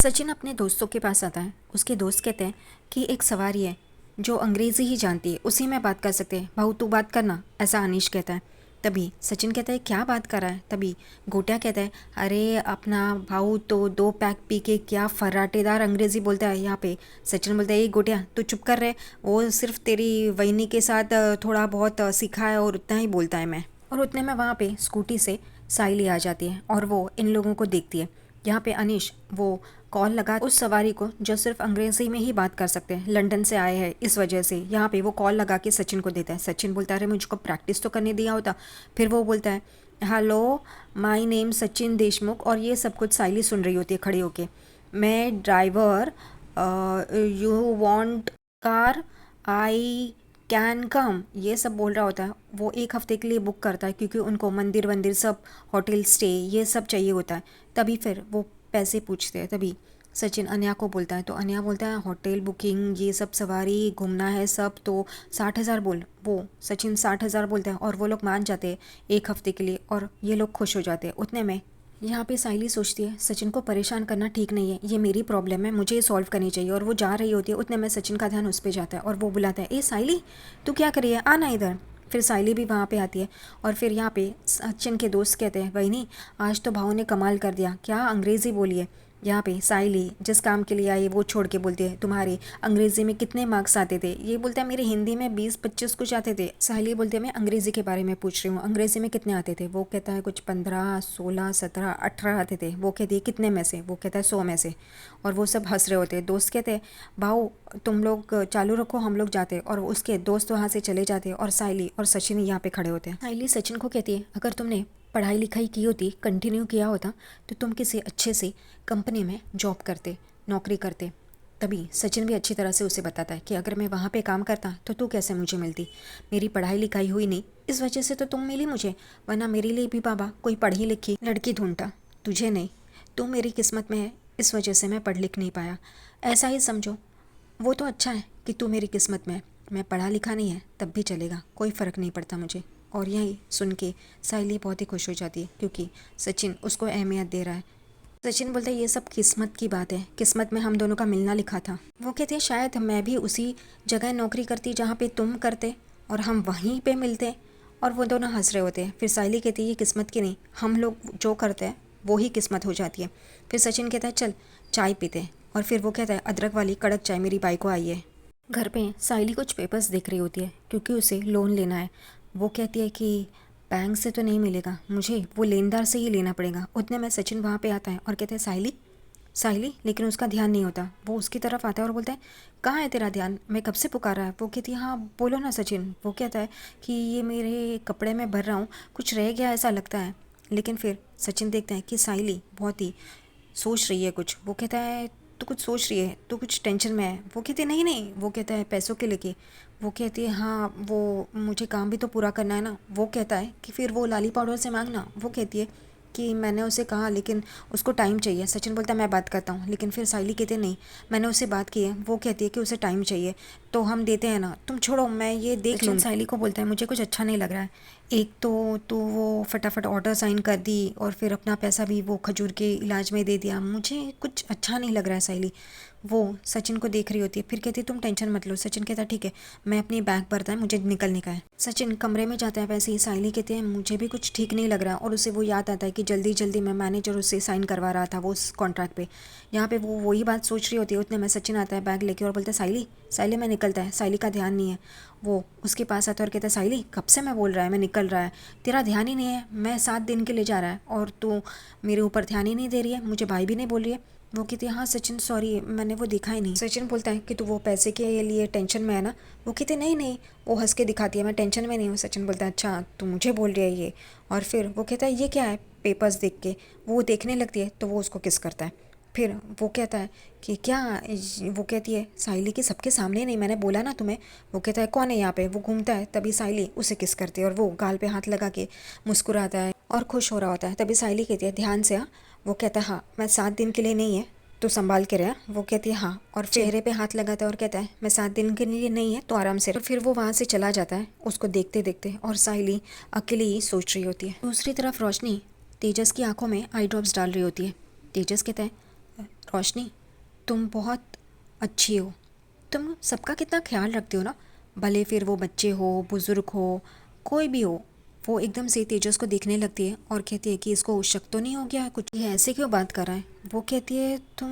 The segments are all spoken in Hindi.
सचिन अपने दोस्तों के पास आता है। उसके दोस्त कहते हैं कि एक सवारी है जो अंग्रेज़ी ही जानती है, उसी में बात कर सकते हैं, भाऊ तू बात करना, ऐसा अनीश कहता है। तभी सचिन कहता है क्या बात कर रहा है। तभी गोटिया कहता है अरे अपना भाऊ तो 2 पैक पी के क्या फर्राटेदार अंग्रेज़ी बोलता है यहाँ पे। सचिन बोलता है ये गोटिया तू चुप कर रहे, वो सिर्फ तेरी वहीनी के साथ थोड़ा बहुत सीखा है और उतना ही बोलता है मैं। और उतने में वहाँ पे स्कूटी से साइली आ जाती है और वो इन लोगों को देखती है। यहाँ पे अनीश वो कॉल लगा उस सवारी को जो सिर्फ अंग्रेजी में ही बात कर सकते हैं, लंदन से आए हैं इस वजह से। यहाँ पे वो कॉल लगा के सचिन को देता है। सचिन बोलता है अरे मुझको प्रैक्टिस तो करने दिया होता। फिर वो बोलता है hello my name Sachin Deshmukh, और ये सब कुछ साइली सुन रही होती है खड़ी होके। मैं driver, you want car, I can come, ये सब बोल रहा होता है। वो 1 हफ्ते के लिए बुक करता है क्योंकि उनको मंदिर वंदिर सब, होटल स्टे ये सब चाहिए होता है। तभी फिर वो पैसे पूछते हैं। तभी सचिन अनया को बोलता है, तो अनया बोलता है होटल बुकिंग ये सब सवारी घूमना है सब तो 60,000 बोल। वो सचिन 60,000 बोलता है और वो लोग मान जाते हैं 1 हफ्ते के लिए और ये लोग खुश हो जाते हैं। उतने में यहाँ पे साइली सोचती है सचिन को परेशान करना ठीक नहीं है, ये मेरी प्रॉब्लम है, मुझे ये सॉल्व करनी चाहिए। और वो जा रही होती है, उतने में सचिन का ध्यान उस पर जाता है और वो बुलाता है ए साइली तू क्या करी है, आना इधर। फिर साइली भी वहाँ पे आती है और फिर यहाँ पे सचिन के दोस्त कहते हैं वही नहीं, आज तो भाव ने कमाल कर दिया, क्या अंग्रेज़ी बोली है। यहाँ पे साइली जिस काम के लिए आई वो छोड़ के बोलती है तुम्हारे अंग्रेज़ी में कितने मार्क्स आते थे। ये बोलता है मेरे हिंदी में 20-25 कुछ आते थे। साइली बोलती है मैं अंग्रेज़ी के बारे में पूछ रही हूँ, अंग्रेज़ी में कितने आते थे। वो कहता है कुछ 15, 16, 17, 18 आते थे। वो कहती है कितने में से, वो कहता है 100 में से। और वो सब हंस रहे होते हैं। दोस्त कहते हैं भाऊ तुम लोग चालू रखो, हम लोग जाते हैं। और उसके दोस्त वहाँ से चले जाते हैं और साइली और सचिन यहाँ पे खड़े होते हैं। साइली सचिन को कहती है अगर तुमने पढ़ाई लिखाई की होती, कंटिन्यू किया होता तो तुम किसी अच्छे से कंपनी में जॉब करते, नौकरी करते। तभी सचिन भी अच्छी तरह से उसे बताता है कि अगर मैं वहाँ पे काम करता तो तू कैसे मुझे मिलती, मेरी पढ़ाई लिखाई हुई नहीं इस वजह से तो तुम मिली मुझे, वरना मेरे लिए भी बाबा कोई पढ़ी लिखी लड़की ढूंढता, तुझे नहीं। तू मेरी किस्मत में है इस वजह से मैं पढ़ लिख नहीं पाया, ऐसा ही समझो। वो तो अच्छा है कि तू मेरी किस्मत में है, मैं पढ़ा लिखा नहीं है तब भी चलेगा, कोई फ़र्क नहीं पड़ता मुझे। और यही सुन के साइली बहुत ही खुश हो जाती है क्योंकि सचिन उसको अहमियत दे रहा है। सचिन बोलता है ये सब किस्मत की बात है, किस्मत में हम दोनों का मिलना लिखा था। वो कहती है शायद मैं भी उसी जगह नौकरी करती जहाँ पे तुम करते और हम वहीं पे मिलते। और वो दोनों हंस रहे होते हैं। फिर साइली कहती है ये किस्मत की नहीं, हम लोग जो करते हैं वो ही किस्मत हो जाती है। फिर सचिन कहता है चल चाय पीते हैं। और फिर वो कहता है अदरक वाली कड़क चाय मेरी बाई को आई है। घर पे साइली कुछ पेपर्स देख रही होती है क्योंकि उसे लोन लेना है। वो कहती है कि बैंक से तो नहीं मिलेगा, मुझे वो लेनदार से ही लेना पड़ेगा। उतने में सचिन वहाँ पे आता है और कहते हैं साइली साइली, लेकिन उसका ध्यान नहीं होता। वो उसकी तरफ आता है और बोलता है कहाँ है तेरा ध्यान, मैं कब से पुकार रहा है। वो कहती है हाँ बोलो ना सचिन। वो कहता है कि ये मेरे कपड़े में भर रहा हूँ, कुछ रह गया ऐसा लगता है। लेकिन फिर सचिन देखता है कि साइली बहुत ही सोच रही है कुछ। वो कहता है तू कुछ सोच रही है, तू कुछ टेंशन में है। वो कहती है नहीं नहीं। वो कहता है पैसों के लेके। वो कहती है हाँ वो मुझे काम भी तो पूरा करना है ना। वो कहता है कि फिर वो लाली पाउडर से मांगना। वो कहती है कि मैंने उसे कहा लेकिन उसको टाइम चाहिए। सचिन बोलता है मैं बात करता हूँ। लेकिन फिर साइली कहती है नहीं मैंने उससे बात की है। वो कहती है कि उसे टाइम चाहिए तो हम देते हैं ना, तुम छोड़ो मैं ये देख लूँ। साइली को बोलता है मुझे कुछ अच्छा नहीं लग रहा है। एक तो वो फटाफट ऑर्डर साइन कर दी और फिर अपना पैसा भी वो खजूर के इलाज में दे दिया, मुझे कुछ अच्छा नहीं लग रहा है। साइली वो सचिन को देख रही होती है। फिर कहती है तुम टेंशन मत लो। सचिन कहता है ठीक है मैं अपनी बैग भरता है, मुझे निकलने का है। सचिन कमरे में जाता है। वैसे ही साइली कहती है मुझे भी कुछ ठीक नहीं लग रहा। और उसे वो याद आता है कि जल्दी जल्दी मैं मैनेजर उससे साइन करवा रहा था वो उस कॉन्ट्रैक्ट पे। यहाँ पे वो वही बात सोच रही होती है। उतने में सचिन आता है बैग लेके और बोलता है साइली साइली मैं निकलता है। साइली का ध्यान नहीं है। वो उसके पास आता है और कहता है साइली कब से मैं बोल रहा है मैं निकल रहा है, तेरा ध्यान ही नहीं है, मैं 7 दिन के लिए जा रहा है और तू मेरे ऊपर ध्यान ही नहीं दे रही है, मुझे भाई भी नहीं बोल रही है। वो कहती है हाँ सचिन सॉरी मैंने वो देखा ही नहीं। सचिन बोलता है कि तू वो पैसे के लिए टेंशन में है ना। वो कहती है नहीं नहीं। वो हंस के दिखाती है मैं टेंशन में नहीं हूँ। सचिन बोलता है अच्छा तू मुझे बोल रही है ये। और फिर वो कहता है ये क्या है, पेपर्स देख के वो देखने लगती है तो वो उसको किस करता है। फिर वो कहता है कि क्या, वो कहती है साइली के सबके सामने नहीं, मैंने बोला ना तुम्हें। वो कहता है कौन है यहाँ पे। वो घूमता है तभी साइली उसे किस करती है और वो गाल पे हाथ लगा के मुस्कुराता है और खुश हो रहा होता है। तभी साइली कहती है ध्यान से हाँ। वो कहता है हाँ मैं 7 दिन के लिए नहीं है तो संभाल के रहा। वो कहती है हाँ और चेहरे पे हाथ लगाता है और कहता है मैं 7 दिन के लिए नहीं है तो आराम से। और फिर वो वहाँ से चला जाता है उसको देखते देखते और साइली अकेली ही सोच रही होती है। दूसरी तरफ रोशनी तेजस की आंखों में आई ड्रॉप्स डाल रही होती है। तेजस कहता है रोशनी, तुम बहुत अच्छी हो। तुम सबका कितना ख्याल रखते हो ना, भले फिर वो बच्चे हो, बुज़ुर्ग हो, कोई भी हो। वो एकदम से तेजस को देखने लगती है और कहती है कि इसको शक तो नहीं हो गया कुछ, ये ऐसे क्यों बात कर रहा है। वो कहती है तुम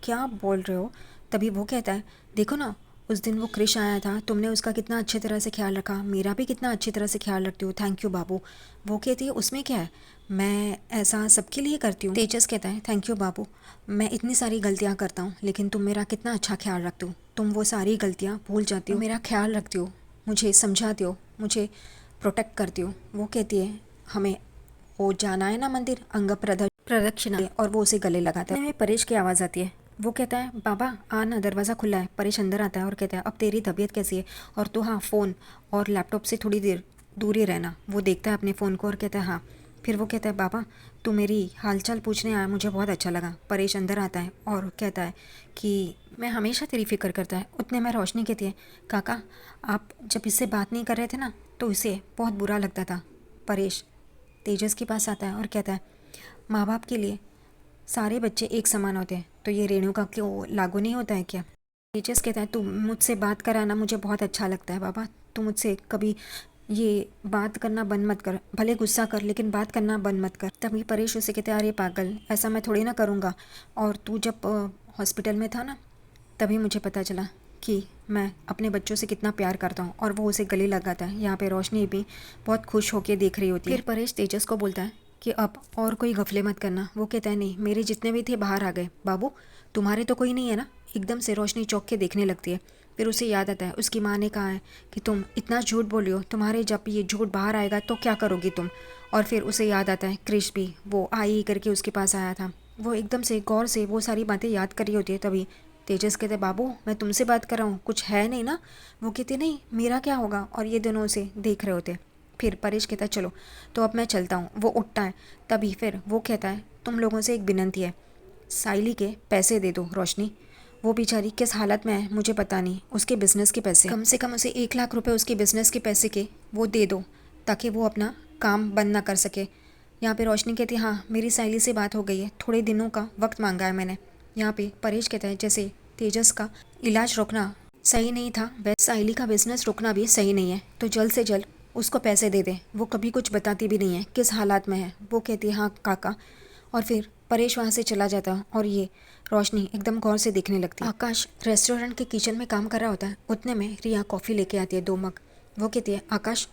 क्या बोल रहे हो। तभी वो कहता है देखो ना, उस दिन वो क्रिश आया था, तुमने उसका कितना अच्छी तरह से ख्याल रखा, मेरा भी कितना अच्छी तरह से ख्याल रखती हो, थैंक यू बाबू। वो कहती है उसमें क्या है, मैं ऐसा सबके लिए करती हूँ। तेजस कहता है थैंक यू बाबू, मैं इतनी सारी गलतियाँ करता हूँ लेकिन तुम मेरा कितना अच्छा ख्याल रखते हो। तुम वो सारी गलतियाँ भूल जाती हो, मेरा ख्याल रखती हो, मुझे समझाती हो, मुझे प्रोटेक्ट करती हो। वो कहती है हमें वो जाना है ना मंदिर, अंग प्रदक्षिणा, और वो उसे गले लगाता है। में परेश की आवाज़ आती है। वो कहता है बाबा आना, दरवाज़ा खुला है। परेश अंदर आता है और कहता है अब तेरी तबीयत कैसी है, और तो हाँ फ़ोन और लैपटॉप से थोड़ी देर दूर ही रहना। वो देखता है अपने फ़ोन को और कहता है हाँ। फिर वो कहता है बाबा तू मेरी हालचाल पूछने आया, मुझे बहुत अच्छा लगा। परेश अंदर आता है और कहता है कि मैं हमेशा तेरी फिक्र करता है। उतने में रोशनी कहती है काका आप जब इससे बात नहीं कर रहे थे ना तो इसे बहुत बुरा लगता था। परेश तेजस के पास आता है और कहता है माँ बाप के लिए सारे बच्चे एक समान होते हैं, तो ये रेणु का क्यों लागू नहीं होता है क्या। तेजस कहता है तू मुझसे बात कराना मुझे बहुत अच्छा लगता है बाबा, तू मुझसे कभी ये बात करना बंद मत कर, भले गुस्सा कर लेकिन बात करना बंद मत कर। तभी परेश उसे कहते हैं अरे पागल, ऐसा मैं थोड़ी ना करूँगा, और तू जब हॉस्पिटल में था ना तभी मुझे पता चला कि मैं अपने बच्चों से कितना प्यार करता हूँ। और वो उसे गले लगाता है। यहाँ पे रोशनी भी बहुत खुश होकर देख रही होती है। फिर परेश तेजस को बोलता है कि अब और कोई गफले मत करना। वो कहता है नहीं, मेरे जितने भी थे बाहर आ गए। बाबू तुम्हारे तो कोई नहीं है ना। एकदम से रोशनी चौंक के देखने लगती है। फिर उसे याद आता है उसकी माँ ने कहा है कि तुम इतना झूठ बोल रही हो, तुम्हारे जब ये झूठ बाहर आएगा तो क्या करोगी तुम। और फिर उसे याद आता है क्रिश भी वो आई करके उसके पास आया था। वो एकदम से गौर से वो सारी बातें याद कर रही होती है। तभी तेजस कहते बाबू मैं तुमसे बात कर रहा हूँ, कुछ है नहीं ना। वो कहते नहीं मेरा क्या होगा, और ये दोनों उसे देख रहे होते। फिर परेश कहता है चलो तो अब मैं चलता हूँ। वो उठता है। तभी फिर वो कहता है तुम लोगों से एक विनती है, साइली के पैसे दे दो रोशनी। वो बेचारी किस हालत में है मुझे पता नहीं, उसके बिज़नेस के पैसे कम से कम उसे 1 लाख रुपए उसके बिज़नेस के पैसे के वो दे दो, ताकि वो अपना काम बंद ना कर सके। यहाँ पे रोशनी कहती है हाँ मेरी साइली से बात हो गई है, थोड़े दिनों का वक्त मांगा है मैंने। यहाँ पे परेश कहता है जैसे तेजस का इलाज रोकना सही नहीं था, वैसे साइली का बिजनेस रोकना भी सही नहीं है, तो जल्द से जल्द उसको पैसे दे दे। वो कभी कुछ बताती भी नहीं है किस हालात में है। वो कहती है हाँ काका। और फिर परेश वहाँ से चला जाता है और ये रोशनी एकदम गौर से देखने लगती है। आकाश रेस्टोरेंट के किचन में काम कर रहा होता है। उतने में रिया कॉफ़ी लेके आती है 2 मग। वो कहती है आकाश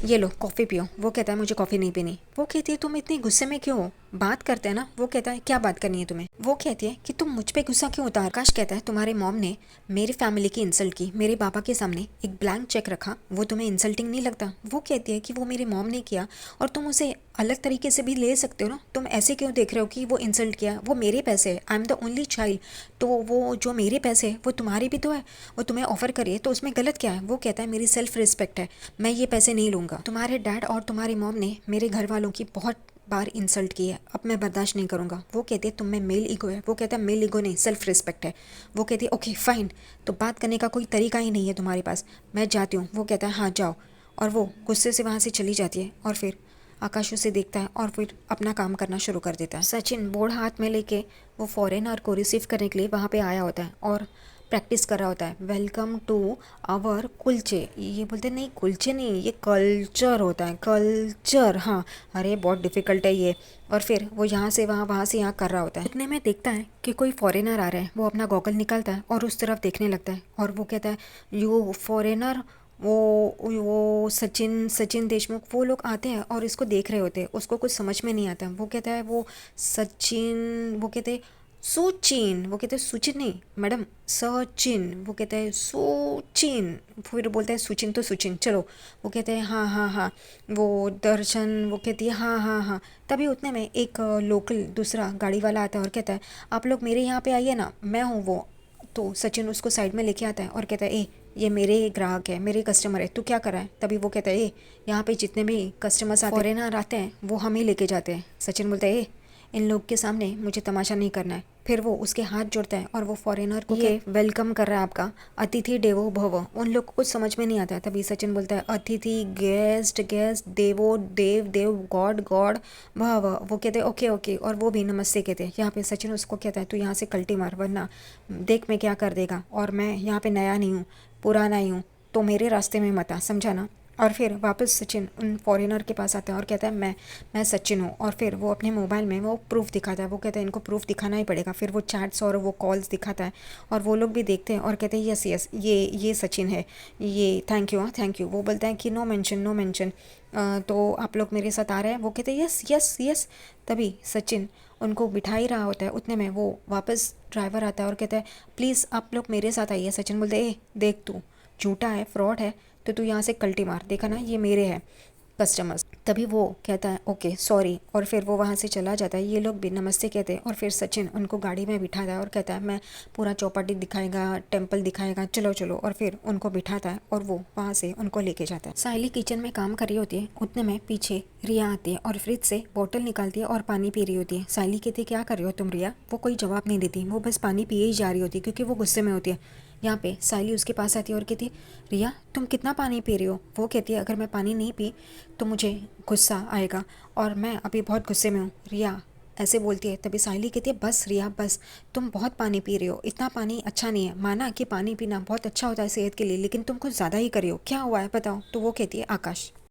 ये लो कॉफ़ी पियो। वो कहता है मुझे कॉफ़ी नहीं पीनी। वो कहती है तुम इतनी गुस्से में क्यों हो, बात करते हैं ना। वो कहता है क्या बात करनी है तुम्हें। वो कहती है कि तुम मुझ पे गुस्सा क्यों उतार। आकाश कहता है तुम्हारे मॉम ने मेरी फैमिली की इंसल्ट की, मेरे पापा के सामने एक ब्लैंक चेक रखा, वो तुम्हें इंसल्टिंग नहीं लगता। वो कहती है कि वो मेरे मॉम ने किया और तुम उसे अलग तरीके से भी ले सकते हो ना, तुम ऐसे क्यों देख रहे हो कि वो इंसल्ट किया। वो मेरे पैसे है, I am the only child, तो वो जो मेरे पैसे है वो तुम्हारे भी तो है, वो तुम्हें ऑफर करिए तो उसमें गलत क्या है। वो कहता है मेरी सेल्फ रिस्पेक्ट है, मैं ये पैसे नहीं लूँगा। तुम्हारे डैड और तुम्हारी मॉम ने मेरे घर वालों की बहुत बार इंसल्ट की है, अब मैं बर्दाश्त नहीं करूँगा। वो कहती है तुम में मेल ईगो है। वो कहता है मेल ईगो नहीं, सेल्फ रिस्पेक्ट है। वो कहती है ओके फाइन, तो बात करने का कोई तरीका ही नहीं है तुम्हारे पास, मैं जाती हूँ। वो कहता है हाँ जाओ, और वो गुस्से से वहाँ से चली जाती है। और फिर आकाश उसे देखता है और फिर अपना काम करना शुरू कर देता है। सचिन बोर्ड हाथ में लेके वो फॉरेनर को रिसीव करने के लिए वहाँ पे आया होता है और प्रैक्टिस कर रहा होता है वेलकम टू आवर कुलचे। ये बोलते नहीं कुलचे नहीं, ये कल्चर होता है, कल्चर। हाँ अरे बहुत डिफ़िकल्ट है ये। और फिर वो यहाँ से वहाँ, वहाँ से यहाँ कर रहा होता है। इतने में देखता है कि कोई फॉरेनर आ रहा है। वो अपना गॉगल निकालता है और उस तरफ देखने लगता है और वो कहता है यू फॉरेनर। वो सचिन सचिन देशमुख वो लोग आते हैं और इसको देख रहे होते हैं। उसको कुछ समझ में नहीं आता। वो कहता है वो सचिन, वो कहते सुचिन। वो कहते हैं सुचिन नहीं मैडम, सचिन। वो कहते हैं सुचिन। फिर बोलते हैं सुचिन तो सुचिन चलो। वो कहते हैं हाँ हाँ हाँ। वो दर्शन वो कहती है हाँ हाँ हाँ। तभी उतने में एक लोकल दूसरा गाड़ी वाला आता है और कहता है आप लोग मेरे यहाँ पे आइए ना, मैं हूँ वो। तो सचिन उसको साइड में लेके आता है और कहता है ए ये मेरे ग्राहक है, मेरे कस्टमर है, तू क्या कर रहा है। तभी वो कहता है ए यहाँ पे जितने भी कस्टमर्स फॉरेनर आते हैं वो हम ही लेके जाते हैं। सचिन बोलता है ए इन लोग के सामने मुझे तमाशा नहीं करना है, फिर वो उसके हाथ जोड़ता है और वो फॉरेनर को ये वेलकम कर रहा है आपका, अतिथि देवो भव। उन लोग को कुछ समझ में नहीं आता है। तभी सचिन बोलता है अतिथि, गेस्ट गेस्ट, देवो देव देव, गॉड गॉड, भव। वो कहते हैं ओके ओके, और वो भी नमस्ते कहते हैं। यहाँ पे सचिन उसको कहता है तू यहाँ से कल्टी मार, वरना देख मैं क्या कर देगा, और मैं यहाँ पे नया नहीं हूँ, पुराना ही हूँ, तो मेरे रास्ते में मत आ, समझा ना। और फिर वापस सचिन उन फॉरेनर के पास आता है और कहता है मैं सचिन हूँ। और फिर वो अपने मोबाइल में वो प्रूफ दिखाता है। वो कहता है इनको प्रूफ दिखाना ही पड़ेगा। फिर वो चैट्स और वो कॉल्स दिखाता है और वो लोग भी देखते हैं और कहते हैं यस यस, ये सचिन है, ये थैंक यू, हाँ थैंक यू। वो बोलता है कि नो मेंशन नो मेंशन, तो आप लोग मेरे साथ आ रहे हैं। वो कहते हैं यस यस यस। तभी सचिन उनको बिठा ही रहा होता है, उतने में वो वापस ड्राइवर आता है और कहता है प्लीज़ आप लोग मेरे साथ आइए। सचिन बोलते ए देख, तू झूठा है, फ्रॉड है, तो तू यहाँ से कल्टी मार, देखा ना ये मेरे हैं कस्टमर्स। तभी वो कहता है ओके सॉरी, और फिर वो वहाँ से चला जाता है। ये लोग भी नमस्ते कहते हैं और फिर सचिन उनको गाड़ी में बिठाता है और कहता है मैं पूरा चौपाटी दिखाएगा, टेम्पल दिखाएगा, चलो चलो। और फिर उनको बिठाता है और वो वहाँ से उनको लेके जाता है। साइली किचन में काम कर रही होती है, उतने में पीछे रिया आती है और फ्रिज से बोतल निकालती है और पानी पी रही होती है। साइली कहती है क्या कर रही हो तुम रिया? वो कोई जवाब नहीं देती, वो बस पानी पिए ही जा रही होती है क्योंकि वो गुस्से में होती है। यहाँ पे साइली उसके पास आती है और कहती है रिया तुम कितना पानी पी रही हो? वो कहती है अगर मैं पानी नहीं पी तो मुझे गुस्सा आएगा और मैं अभी बहुत गुस्से में हूँ। रिया ऐसे बोलती है। तभी साइली कहती है बस रिया बस, तुम बहुत पानी पी रही हो, इतना पानी अच्छा नहीं है। माना कि पानी पीना बहुत अच्छा होता है सेहत के लिए, लेकिन तुम कुछ ज़्यादा ही कर रही हो, क्या हुआ है बताओ। तो वो कहती है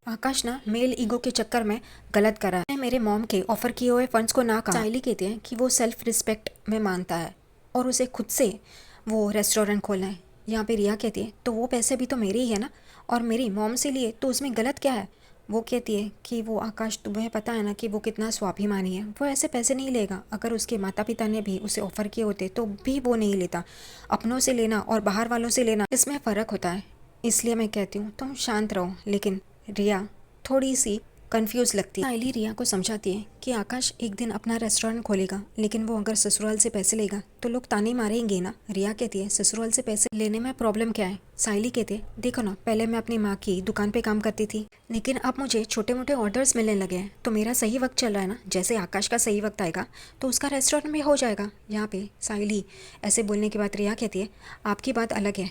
आकाश ना मेल ईगो के चक्कर में गलत करा है, मेरे मॉम के ऑफर किए हुए फंड्स को ना कहा। साइली कहती है कि वो सेल्फ रिस्पेक्ट में मानता है और उसे खुद से वो रेस्टोरेंट खोलना है। यहाँ पे रिया कहती है तो वो पैसे भी तो मेरे ही है ना, और मेरी मॉम से लिए, तो उसमें गलत क्या है। वो कहती है कि वो आकाश, तुम्हें पता है ना कि वो कितना स्वाभिमानी है, वो ऐसे पैसे नहीं लेगा। अगर उसके माता पिता ने भी उसे ऑफ़र किए होते तो भी वो नहीं लेता। अपनों से लेना और बाहर वालों से लेना, इसमें फ़र्क होता है। इसलिए मैं कहती हूँ तुम शांत रहो। लेकिन रिया थोड़ी सी कंफ्यूज लगती है। साइली रिया को समझाती है कि आकाश एक दिन अपना रेस्टोरेंट खोलेगा, लेकिन वो अगर ससुराल से पैसे लेगा तो लोग ताने मारेंगे ना। रिया कहती है ससुराल से पैसे लेने में प्रॉब्लम क्या है? साइली कहती है देखो ना, पहले मैं अपनी माँ की दुकान पे काम करती थी, लेकिन अब मुझे छोटे मोटे ऑर्डर्स मिलने लगे हैं, तो मेरा सही वक्त चल रहा है ना। जैसे आकाश का सही वक्त आएगा तो उसका रेस्टोरेंट भी हो जाएगा। यहाँ पे साइली ऐसे बोलने के बाद रिया कहती है आपकी बात अलग है,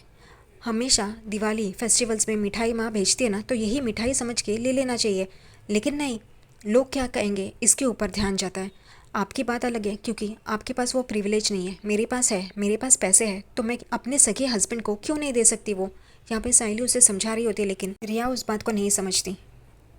हमेशा दिवाली फेस्टिवल्स में मिठाई माँ भेजती है ना, तो यही मिठाई समझ के ले लेना चाहिए। लेकिन नहीं, लोग क्या कहेंगे इसके ऊपर ध्यान जाता है। आपकी बात अलग है क्योंकि आपके पास वो प्रिविलेज नहीं है, मेरे पास है, मेरे पास पैसे है, तो मैं अपने सगे हस्बैंड को क्यों नहीं दे सकती। वो यहाँ पे साइली उसे समझा रही होती है, लेकिन रिया उस बात को नहीं समझती।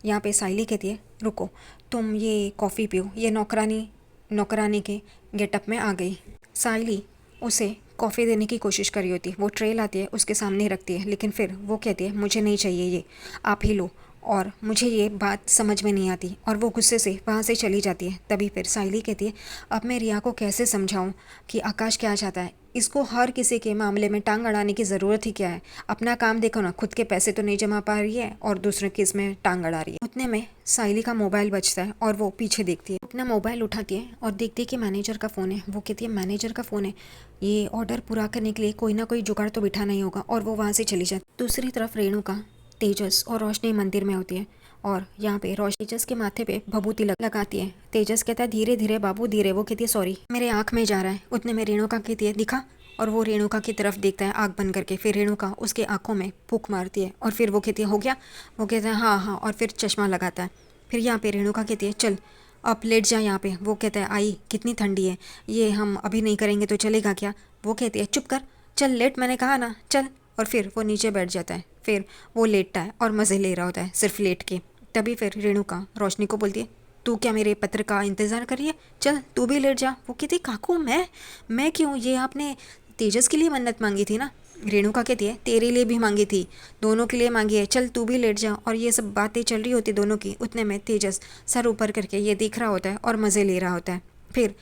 यहाँ पे साइली कहती है रुको, तुम ये कॉफ़ी पियो। ये नौकरानी के गेटअप में आ गई। साइली उसे कॉफ़ी देने की कोशिश कर रही होती है, वो ट्रे लाती है उसके सामने रखती है, लेकिन फिर वो कहती है मुझे नहीं चाहिए, ये आप ही लो, और मुझे ये बात समझ में नहीं आती, और वो गुस्से से वहाँ से चली जाती है। तभी फिर साइली कहती है अब मैं रिया को कैसे समझाऊँ कि आकाश क्या चाहता है। इसको हर किसी के मामले में टांग अड़ाने की ज़रूरत ही क्या है। अपना काम देखो ना, खुद के पैसे तो नहीं जमा पा रही है और दूसरे के इसमें टांग अड़ा रही है। उतने में साइली का मोबाइल बजता है और वो पीछे देखती है, अपना मोबाइल उठाती है और देखती है कि मैनेजर का फ़ोन है। वो कहती है मैनेजर का फ़ोन है, ये ऑर्डर पूरा करने के लिए कोई ना कोई जुगाड़ तो बिठाना ही होगा, और वो वहाँ से चली जाती। दूसरी तरफ रेणुका, तेजस और रोशनी मंदिर में होती है और यहाँ पे रोशनी तेजस के माथे पे भभूति लगाती है। तेजस कहता है धीरे धीरे बाबू धीरे। वो कहती है सॉरी मेरे आँख में जा रहा है। उतने में रेणुका कहती है दिखा, और वो रेणुका की तरफ देखता है आँख बंद करके। फिर रेणुका उसके आँखों में फूंक मारती है और फिर वो कहती है हो गया। वो कहता है हाँ हाँ, और फिर चश्मा लगाता है। फिर यहाँ पे रेणुका कहती है चल अब लेट जा यहाँ पे। वो कहता है आई कितनी ठंडी है, ये हम अभी नहीं करेंगे तो चलेगा क्या। वो कहती है चुप कर, चल लेट, मैंने कहा ना चल। और फिर वो नीचे बैठ जाता है। फिर वो लेटता है और मज़े ले रहा होता है सिर्फ लेट के। तभी फिर रेणुका रोशनी को बोलती है तू क्या मेरे पत्र का इंतज़ार कर रही है, चल तू भी लेट जा। वो कहती काकू मैं क्यों, ये आपने तेजस के लिए मन्नत मांगी थी ना। रेणुका कहती है तेरे लिए भी मांगी थी, दोनों के लिए मांगी है, चल तू भी लेट जा। और ये सब बातें चल रही होती दोनों की। उतने में तेजस सर ऊपर करके ये देख रहा होता है और मज़े ले रहा होता है। फिर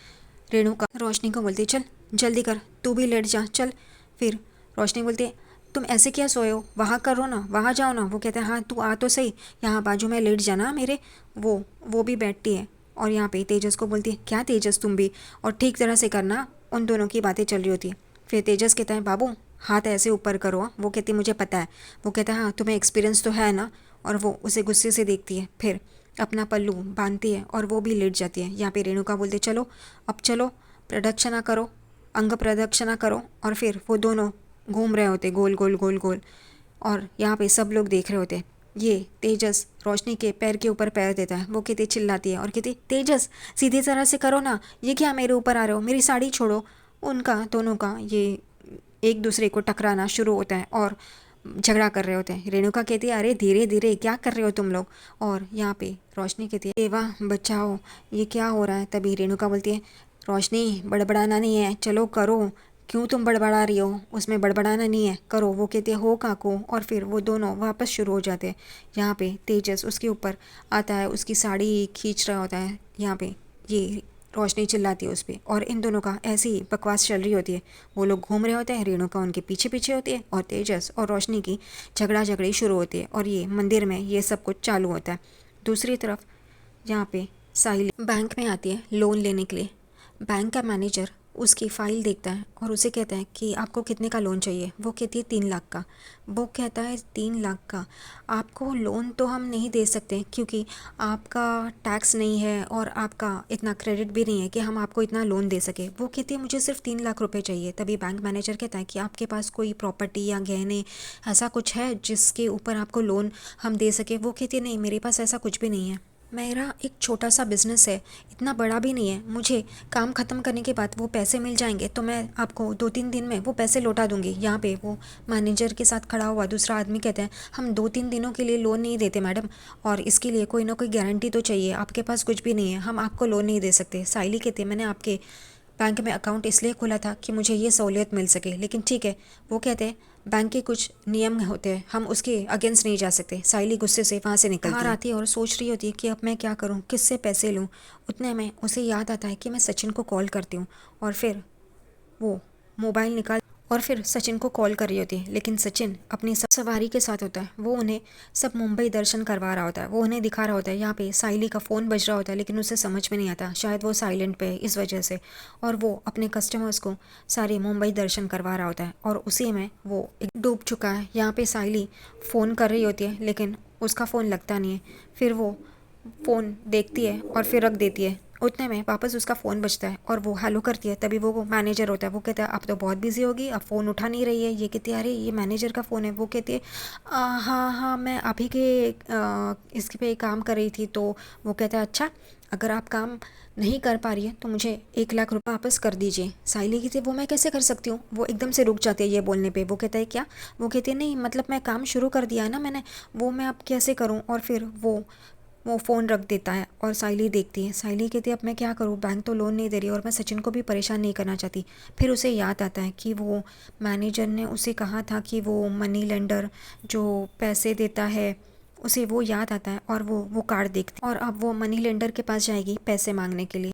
रेणुका रोशनी को बोलती है चल जल्दी कर, तू भी लेट जा चल। फिर रोशनी बोलती है तुम ऐसे क्या सोए हो, वहाँ करो ना, वहाँ जाओ ना। वो कहते हैं हाँ तू आ तो सही, यहाँ बाजू में लेट जाना मेरे। वो भी बैठती है और यहाँ पे तेजस को बोलती है क्या तेजस तुम भी, और ठीक तरह से करना। उन दोनों की बातें चल रही होती है। फिर तेजस कहता है बाबू हाथ ऐसे ऊपर करो। वो कहती मुझे पता है। वो कहता है हाँ तुम्हें एक्सपीरियंस तो है ना। और वो उसे गुस्से से देखती है। फिर अपना पल्लू बांधती है और वो भी लेट जाती है। यहाँ पे रेणुका बोलते चलो अब चलो, प्रदक्षिणा करो, अंग प्रदक्षिणा करो। और फिर वो दोनों घूम रहे होते गोल गोल गोल गोल, और यहाँ पे सब लोग देख रहे होते। ये तेजस रोशनी के पैर के ऊपर पैर देता है। वो कहती चिल्लाती है और कहती तेजस सीधी तरह से करो ना, ये क्या मेरे ऊपर आ रहे हो, मेरी साड़ी छोड़ो। उनका दोनों का ये एक दूसरे को टकराना शुरू होता है और झगड़ा कर रहे होते हैं। रेणुका कहती है अरे धीरे धीरे क्या कर रहे हो तुम लोग। और यहाँ पे रोशनी कहती है एवा बचाओ, ये क्या हो रहा है। तभी रेणुका बोलती है रोशनी बड़बड़ाना नहीं है, चलो करो, क्यों तुम बड़बड़ा रही हो, उसमें बड़बड़ाना नहीं है, करो। वो कहते हैं हो काकू, और फिर वो दोनों वापस शुरू हो जाते हैं। यहाँ पे तेजस उसके ऊपर आता है, उसकी साड़ी खींच रहा होता है। यहाँ पे ये रोशनी चिल्लाती है उस पर, और इन दोनों का ऐसी ही बकवास चल रही होती है। वो लोग घूम रहे होते हैं, रेणुका उनके पीछे पीछे होती है, और तेजस और रोशनी की झगड़ा झगड़ी शुरू होती है, और ये मंदिर में ये सब कुछ चालू होता है। दूसरी तरफ यहाँ पे साहिल बैंक में आती है लोन लेने के लिए। बैंक का मैनेजर उसकी फ़ाइल देखता है और उसे कहता है कि आपको कितने का लोन चाहिए। वो कहती है 3 लाख का। वो कहता है 3 लाख का आपको लोन तो हम नहीं दे सकते, क्योंकि आपका टैक्स नहीं है और आपका इतना क्रेडिट भी नहीं है कि हम आपको इतना लोन दे सके। वो कहती है मुझे सिर्फ 3 लाख रुपए चाहिए। तभी बैंक मैनेजर कहता है कि आपके पास कोई प्रॉपर्टी या गहने ऐसा कुछ है जिसके ऊपर आपको लोन हम दे सके। वो कहती है नहीं, मेरे पास ऐसा कुछ भी नहीं है, मेरा एक छोटा सा बिजनेस है, इतना बड़ा भी नहीं है। मुझे काम ख़त्म करने के बाद वो पैसे मिल जाएंगे तो मैं आपको 2-3 दिन में वो पैसे लौटा दूंगी। यहाँ पे वो मैनेजर के साथ खड़ा हुआ दूसरा आदमी कहता है हम 2-3 दिनों के लिए लोन नहीं देते मैडम, और इसके लिए कोई ना कोई गारंटी तो चाहिए, आपके पास कुछ भी नहीं है, हम आपको लोन नहीं दे सकते। साइली कहते मैंने आपके बैंक में अकाउंट इसलिए खोला था कि मुझे ये सहूलियत मिल सके, लेकिन ठीक है। वो कहते हैं बैंक के कुछ नियम होते हैं, हम उसके अगेंस्ट नहीं जा सकते। साइली गुस्से से वहाँ से निकलती बाहर आती है और सोच रही होती है कि अब मैं क्या करूँ, किससे पैसे लूँ। उतने में उसे याद आता है कि मैं सचिन को कॉल करती हूँ, और फिर वो मोबाइल निकाल और फिर सचिन को कॉल कर रही होती है। लेकिन सचिन अपनी सब सवारी के साथ होता है। वो उन्हें सब मुंबई दर्शन करवा रहा होता है, वो उन्हें दिखा रहा होता है। यहाँ पे साइली का फ़ोन बज रहा होता है, लेकिन उसे समझ में नहीं आता, शायद वो साइलेंट पे है इस वजह से। और वो अपने कस्टमर्स को सारे मुंबई दर्शन करवा रहा होता है, और उसी में वो डूब चुका है। यहाँ पे साइली फ़ोन कर रही होती है, लेकिन उसका फ़ोन लगता नहीं है। फिर वो फ़ोन देखती है और फिर रख देती है। उतने में वापस उसका फ़ोन बजता है और वो हेलो करती है। तभी वो मैनेजर होता है, वो कहता है आप तो बहुत बिजी होगी, अब फ़ोन उठा नहीं रही है। ये कहती है अरे ये मैनेजर का फ़ोन है। वो कहती है हाँ हाँ मैं अभी के इसके पे काम कर रही थी। तो वो कहता है अच्छा, अगर आप काम नहीं कर पा रही है तो मुझे 1 लाख रुपये वापस कर दीजिए। साइली कहती है वो मैं कैसे कर सकती हूँ। वो एकदम से रुक जाती है ये बोलने पे। वो कहता है क्या। वो कहती है नहीं मतलब मैं काम शुरू कर दिया है ना मैंने, वो मैं अब कैसे करूँ। और फिर वो फ़ोन रख देता है और साइली देखती है। साइली कहती है अब मैं क्या करूँ, बैंक तो लोन नहीं दे रही और मैं सचिन को भी परेशान नहीं करना चाहती। फिर उसे याद आता है कि वो मैनेजर ने उसे कहा था कि वो मनी लेंडर जो पैसे देता है, उसे वो याद आता है और वो कार्ड देखती है, और अब वो मनी लेंडर के पास जाएगी पैसे मांगने के लिए।